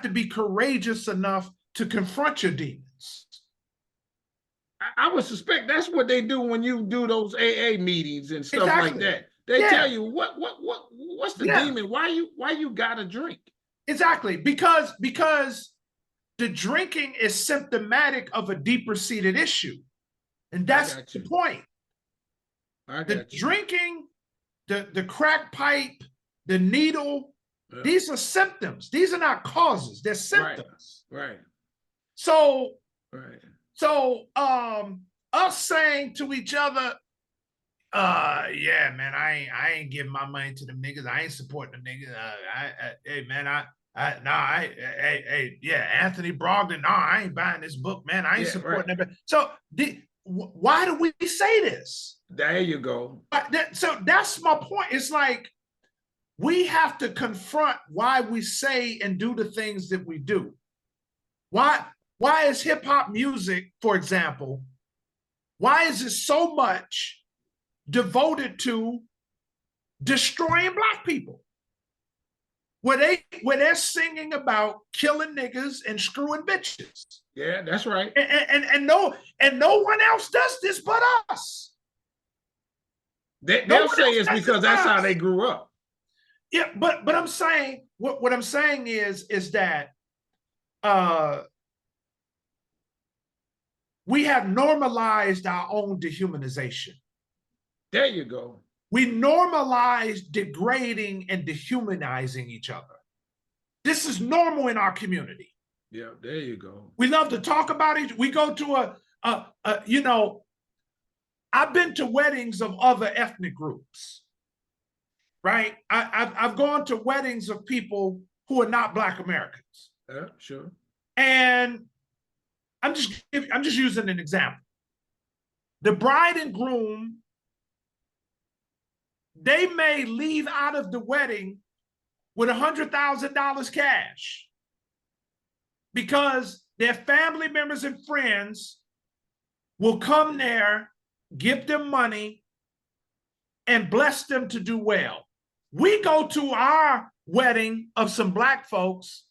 be courageous enough to confront your demons. I would suspect that's what they do when you do those AA meetings and stuff like that. They tell you what's the demon? Why you gotta drink? Exactly, because the drinking is symptomatic of a deeper seated issue, and that's the point. The drinking, the crack pipe, the needle, these are symptoms. These are not causes. They're symptoms. Right. So us saying to each other, yeah, man, I ain't giving my money to them niggas. I ain't supporting them niggas. Hey, man, Anthony Brogdon. No, I ain't buying this book, man. I ain't supporting them. So why do we say this? There you go. So that's my point. It's like we have to confront why we say and do the things that we do. Why is hip hop music, for example, why is it so much devoted to destroying Black people? Where they're singing about killing niggas and screwing bitches. Yeah, that's right. And no one else does this but us. They'll Nobody say else it's because that's how they testifies. grew up. Yeah, but I'm saying what I'm saying is that we have normalized our own dehumanization. There you go. We normalize degrading and dehumanizing each other. This is normal in our community. Yeah, there you go. We love to talk about it. We go to you know, I've been to weddings of other ethnic groups, right? I've gone to weddings of people who are not Black Americans. Yeah, sure. And I'm just using an example. The bride and groom, they may leave out of the wedding with $100,000 cash because their family members and friends will come there, give them money, and bless them to do well. We go to our wedding of some Black folks,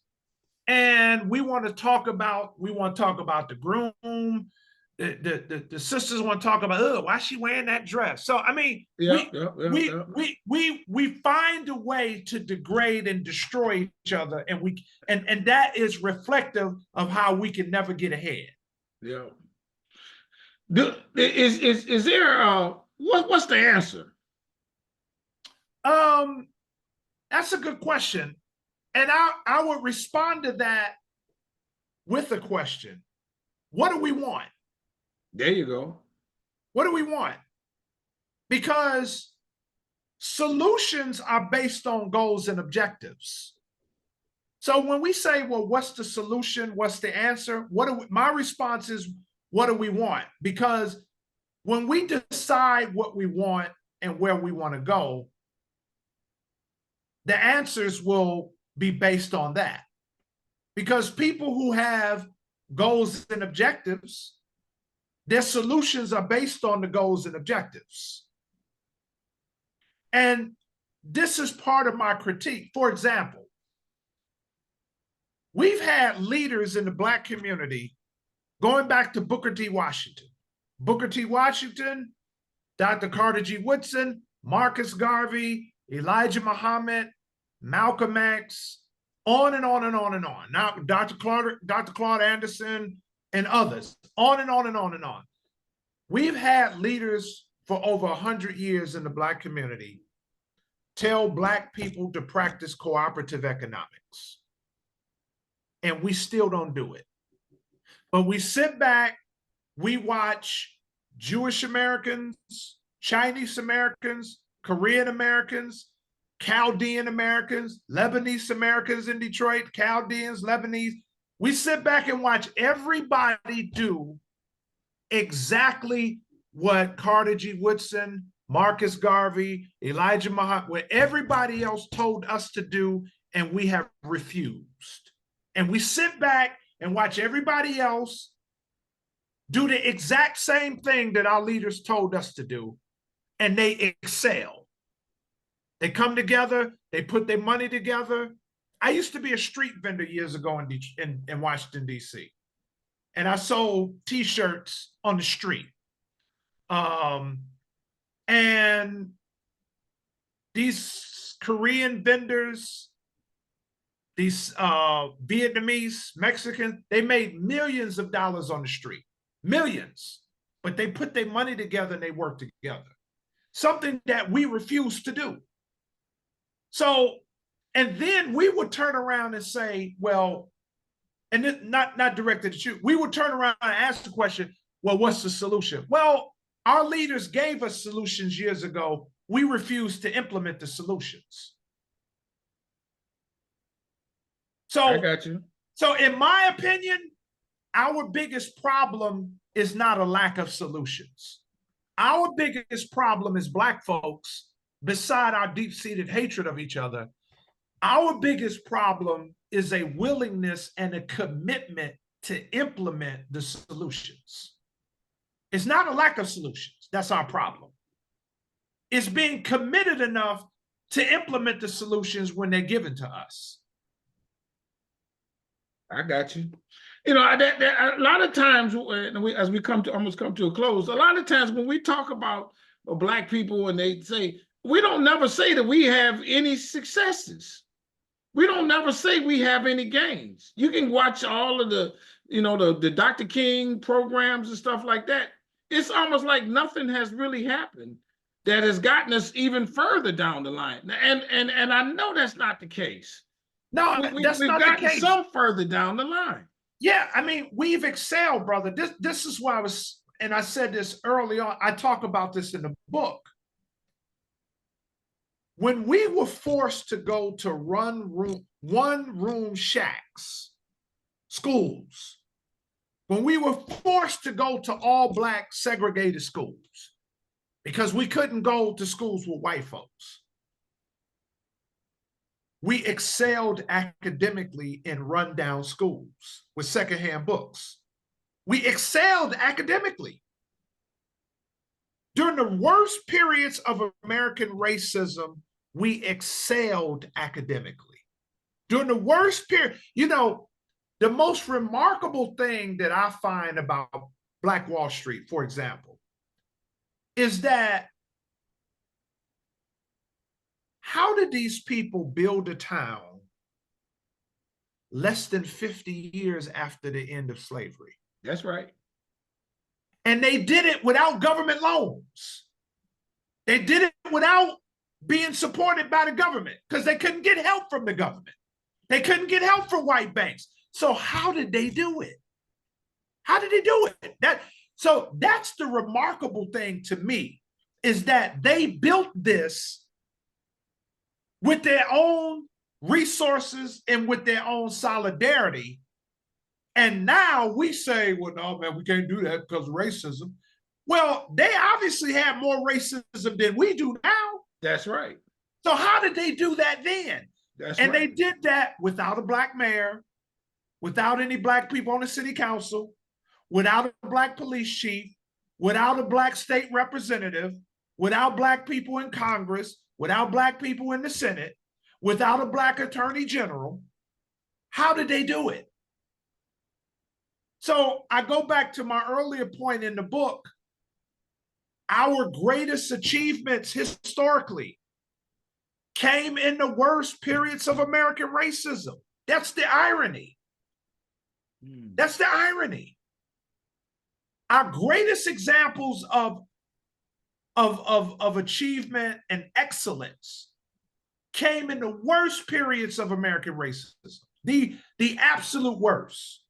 and we want to talk about the groom. The sisters want to talk about, oh, why is she wearing that dress? So I mean, we find a way to degrade and destroy each other, and that is reflective of how we can never get ahead. Yeah. Is there what's the answer? That's a good question, and I would respond to that with a question: what do we want? There you go. What do we want? Because solutions are based on goals and objectives. So when we say, well, what's the solution? What's the answer? My response is, what do we want? Because when we decide what we want and where we want to go, the answers will be based on that. Because people who have goals and objectives, their solutions are based on the goals and objectives. And this is part of my critique. For example, we've had leaders in the Black community going back to Booker T. Washington. Booker T. Washington, Dr. Carter G. Woodson, Marcus Garvey, Elijah Muhammad, Malcolm X, on and on and on and on. Now, Dr. Claude Anderson and others, on and on and on and on. We've had leaders for over 100 years in the Black community tell Black people to practice cooperative economics. And we still don't do it. But we sit back, we watch Jewish Americans, Chinese Americans, Korean Americans, Chaldean Americans, Lebanese Americans in Detroit, Chaldeans, Lebanese. We sit back and watch everybody do exactly what Carter G. Woodson, Marcus Garvey, Elijah Muhammad, what everybody else told us to do, and we have refused. And we sit back and watch everybody else do the exact same thing that our leaders told us to do, and they excel. They come together, they put their money together. I used to be a street vendor years ago in Washington, D.C., and I sold T-shirts on the street. And these Korean vendors, these Vietnamese, Mexican, they made millions of dollars on the street, millions, but they put their money together and they worked together. Something that we refuse to do. So, and then we would turn around and say, well, and it, not directed at you, we would turn around and ask the question, well, what's the solution? Well, our leaders gave us solutions years ago. We refused to implement the solutions. So I got you. So in my opinion, our biggest problem is not a lack of solutions. Our biggest problem is Black folks, beside our deep-seated hatred of each other, our biggest problem is a willingness and a commitment to implement the solutions. It's not a lack of solutions. That's our problem. It's being committed enough to implement the solutions when they're given to us. I got you. You know, a lot of times, as we almost come to a close, a lot of times when we talk about or black people, and they say, we don't never say that we have any successes. We don't never say we have any gains. You can watch all of the, the Dr. King programs and stuff like that. It's almost like nothing has really happened that has gotten us even further down the line. And I know that's not the case. No, that's We've not the gotten case. some further down the line. Yeah, I mean, we've excelled, brother. This is why and I said this early on. I talk about this in the book. When we were forced to go to one-room shacks, schools, when we were forced to go to all black segregated schools, because we couldn't go to schools with white folks, we excelled academically in rundown schools with secondhand books. We excelled academically. During the worst periods of American racism, we excelled academically. During the worst period, the most remarkable thing that I find about Black Wall Street, for example, is that how did these people build a town less than 50 years after the end of slavery? That's right. And they did it without government loans. They did it without being supported by the government because they couldn't get help from the government. They couldn't get help from white banks. So how did they do it? How did they do it? So that's the remarkable thing to me, is that they built this with their own resources and with their own solidarity. And now we say, well, no, man, we can't do that because of racism. Well, they obviously have more racism than we do now. That's right. So how did they do that then? And they did that without a black mayor, without any black people on the city council, without a black police chief, without a black state representative, without black people in Congress, without black people in the Senate, without a black attorney general. How did they do it? So I go back to my earlier point in the book. Our greatest achievements historically came in the worst periods of American racism. That's the irony. That's the irony. Our greatest examples of achievement and excellence came in the worst periods of American racism, the absolute worst.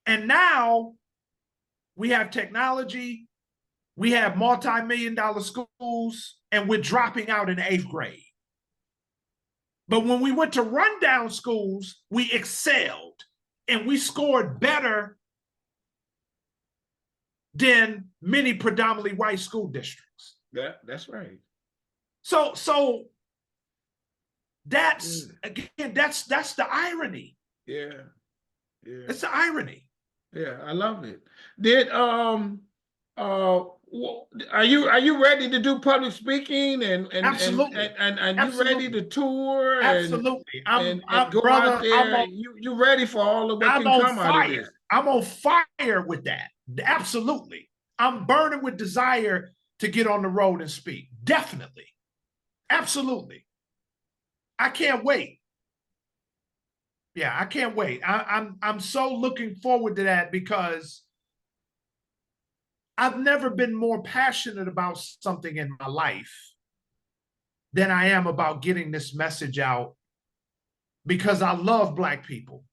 And now we have technology, we have multi-million-dollar schools, and we're dropping out in 8th grade. But when we went to rundown schools, we excelled and we scored better than many predominantly white school districts. Yeah, that's right. So that's again, that's the irony. Yeah. It's the irony. Yeah, I love it. Are you ready to do public speaking and Absolutely. And you Absolutely. ready to tour? Absolutely. And go brother, out there. You ready for all of what can come out of this? I'm on fire with that. Absolutely. I'm burning with desire to get on the road and speak. Definitely. Absolutely. I can't wait. Yeah, I can't wait. I'm so looking forward to that because I've never been more passionate about something in my life than I am about getting this message out, because I love Black people.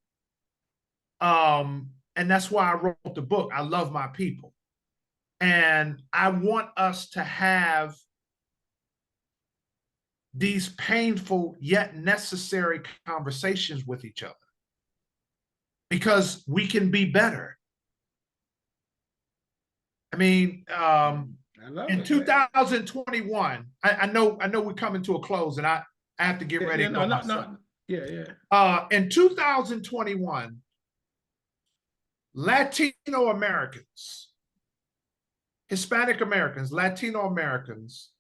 And that's why I wrote the book. I love my people. And I want us to have these painful yet necessary conversations with each other, because we can be better. I mean, in 2021, I know we're coming to a close, and I have to get ready to go myself. In 2021, Latino Americans, Hispanic Americans, Latino Americans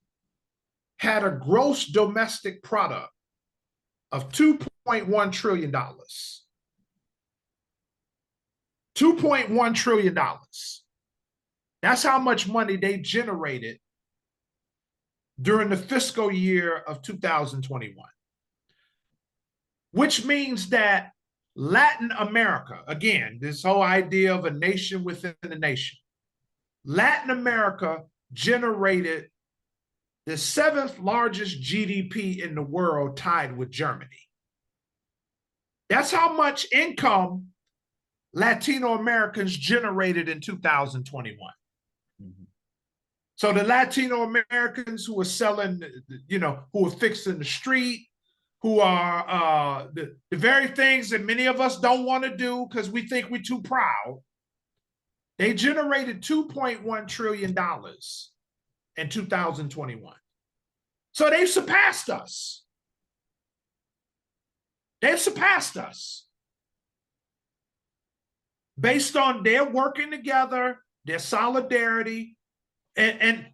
had a gross domestic product of $2.1 trillion. $2.1 trillion. That's how much money they generated during the fiscal year of 2021, which means that Latin America, again, this whole idea of a nation within a nation, Latin America generated the 7th largest GDP in the world, tied with Germany. That's how much income Latino Americans generated in 2021. Mm-hmm. So the Latino Americans who are selling, who are fixing the street, who are the very things that many of us don't want to do because we think we're too proud, they generated $2.1 trillion in 2021. So they've surpassed us. They've surpassed us based on their working together, their solidarity, and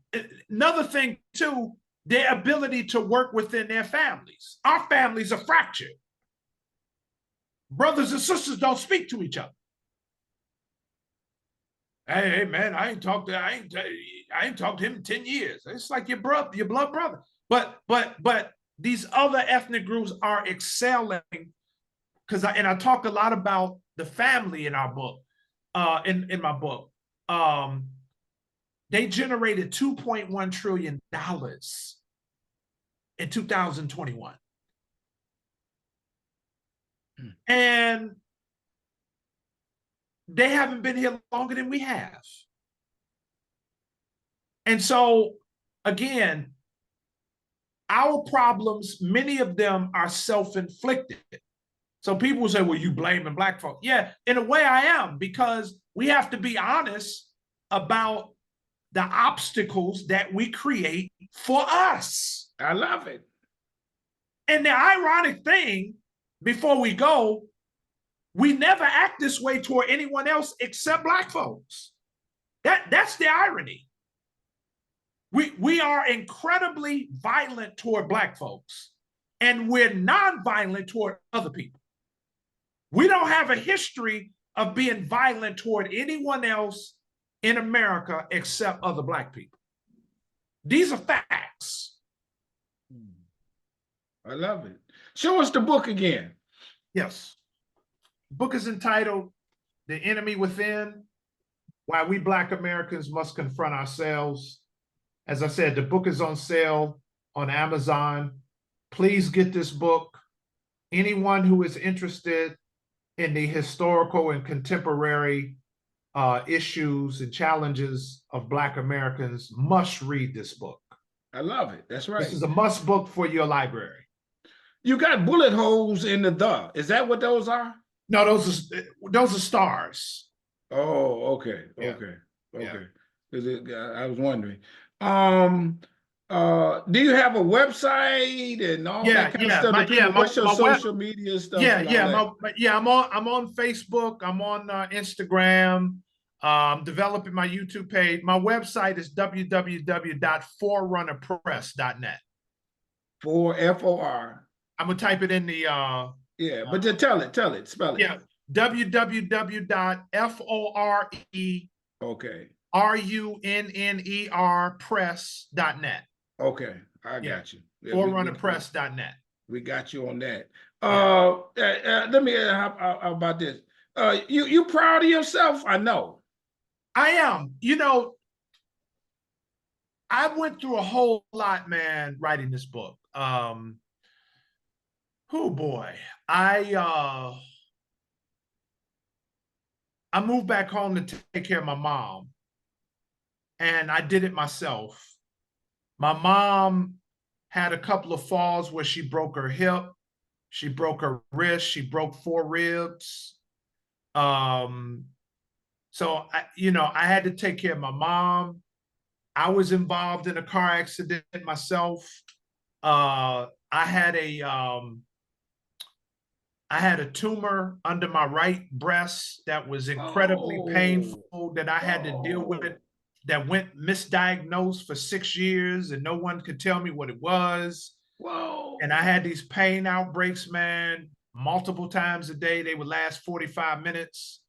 another thing too, their ability to work within their families. Our families are fractured. Brothers and sisters don't speak to each other. Hey man, I ain't talked to him in 10 years. It's like your blood brother. But these other ethnic groups are excelling because I talk a lot about the family in our book, in my book. They generated $2.1 trillion in 2021. And they haven't been here longer than we have. And so, again, our problems, many of them are self-inflicted. So people say, well, you blaming Black folks. Yeah, in a way I am, because we have to be honest about the obstacles that we create for us. I love it. And the ironic thing, before we go, we never act this way toward anyone else except Black folks. That's the irony. We are incredibly violent toward Black folks, and we're non-violent toward other people. We don't have a history of being violent toward anyone else in America except other Black people. These are facts. I love it. Show us the book again. Yes. The book is entitled The Enemy Within: Why We Black Americans Must Confront Ourselves. As I said, the book is on sale on Amazon. Please get this book. Anyone who is interested in the historical and contemporary issues and challenges of Black Americans must read this book. I love it. That's right. This is a must book for your library. You got bullet holes in the. Is that what those are? No, those are stars. Oh, okay. Yeah. Okay. Yeah. I was wondering. Do you have a website and all that kind of stuff? What's your social media stuff? I'm on Facebook. I'm on Instagram. Developing my YouTube page. My website is www.forerunnerpress.net. For I'm gonna type it in the but just tell it, spell it. Yeah, www.forerunnerpress.net. Okay, I got you. Forerunnerpress.net. We got you on that. Let me how about this? You proud of yourself? I know. I am. I went through a whole lot, man, writing this book. Oh boy, I moved back home to take care of my mom, and I did it myself. My mom had a couple of falls where she broke her hip, she broke her wrist, she broke 4 ribs. So I had to take care of my mom. I was involved in a car accident myself. I had a tumor under my right breast that was incredibly painful, that I had to deal with, that went misdiagnosed for 6 years and no one could tell me what it was. Whoa. And I had these pain outbreaks, man, multiple times a day. They would last 45 minutes.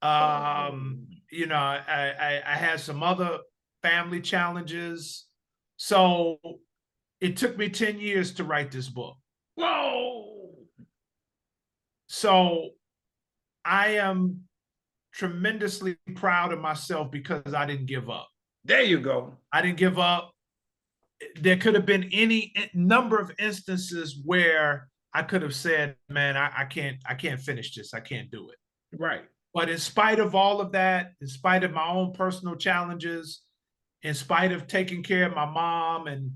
You know, I had some other family challenges. So it took me 10 years to write this book. Whoa. So I am tremendously proud of myself because I didn't give up. There you go. I didn't give up. There could have been any number of instances where I could have said, man, I can't finish this. I can't do it. Right. But in spite of all of that, in spite of my own personal challenges, in spite of taking care of my mom and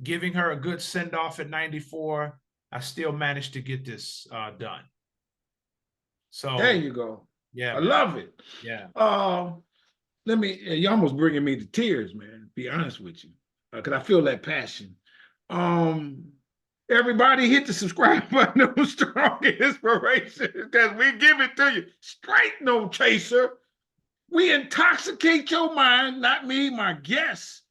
giving her a good send-off at 94, I still managed to get this done. So there you go. Yeah, I man. love it. Yeah. You're almost bringing me to tears, man, to be honest with you, because I feel that passion. Everybody hit the subscribe button on Strong Inspiration, because we give it to you straight, no chaser. We intoxicate your mind, not me, my guests.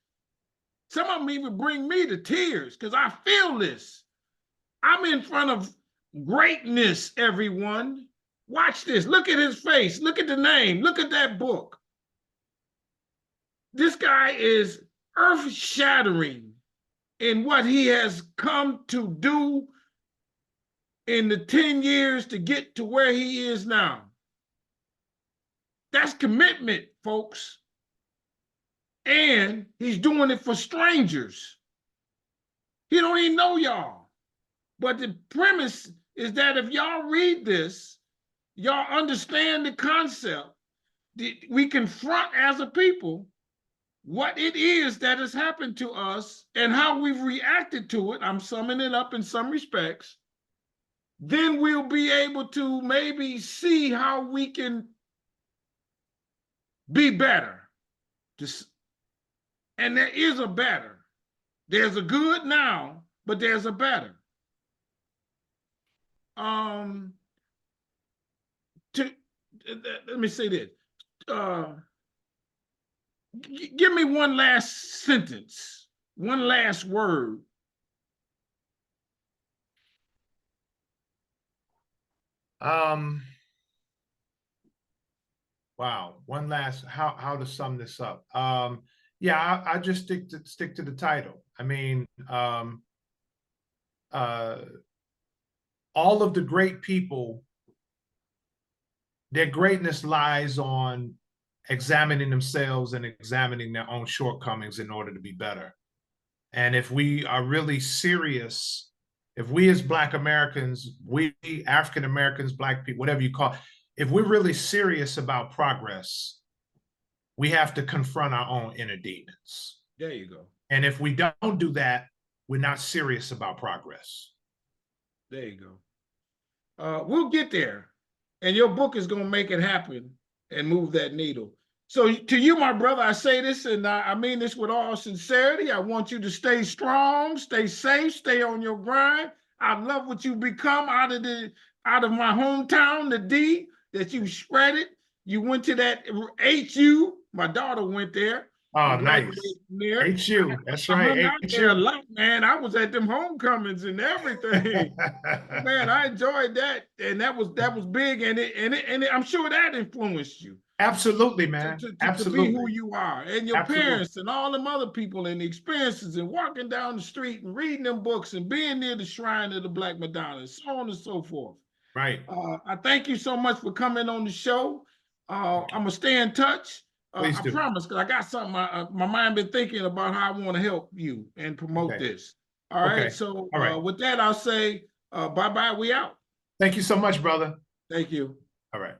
Some of them even bring me to tears because I feel this. I'm in front of greatness, everyone. Watch this. Look at his face. Look at the name. Look at that book. This guy is earth-shattering in what he has come to do in the 10 years to get to where he is now. That's commitment, folks. And he's doing it for strangers. He don't even know y'all. But the premise is that if y'all read this, y'all understand the concept. We confront as a people what it is that has happened to us and how we've reacted to it. I'm summing it up in some respects. Then we'll be able to maybe see how we can be better. And there is a better. There's a good now, but there's a better. Let me say this. Give me one last sentence, one last word. Wow. One last, how to sum this up. Yeah, I just stick to the title. I mean, all of the great people, their greatness lies on examining themselves and examining their own shortcomings in order to be better. And if we are really serious, if we as Black Americans, we African Americans, Black people, whatever you call it, if we're really serious about progress, we have to confront our own inner demons. There you go. And if we don't do that, we're not serious about progress. There you go. We'll get there. And your book is going to make it happen and move that needle. So to you, my brother, I say this, and I mean this with all sincerity. I want you to stay strong, stay safe, stay on your grind. I love what you become out of my hometown, the D, that you spread it. You went to that HU. My daughter went there. Oh, nice. HU, that's right. I hung out there a lot, man. I was at them homecomings and everything. Man, I enjoyed that, and that was big, and I'm sure that influenced you. Absolutely, man. Absolutely. To be who you are, and your parents and all them other people, and the experiences, and walking down the street and reading them books and being near the shrine of the Black Madonna, so on and so forth. Right. I thank you so much for coming on the show. I'm gonna stay in touch. I promise, because I got something. My mind been thinking about how I want to help you and promote this. All right. So with that, I'll say bye-bye. We out. Thank you so much, brother. Thank you. All right.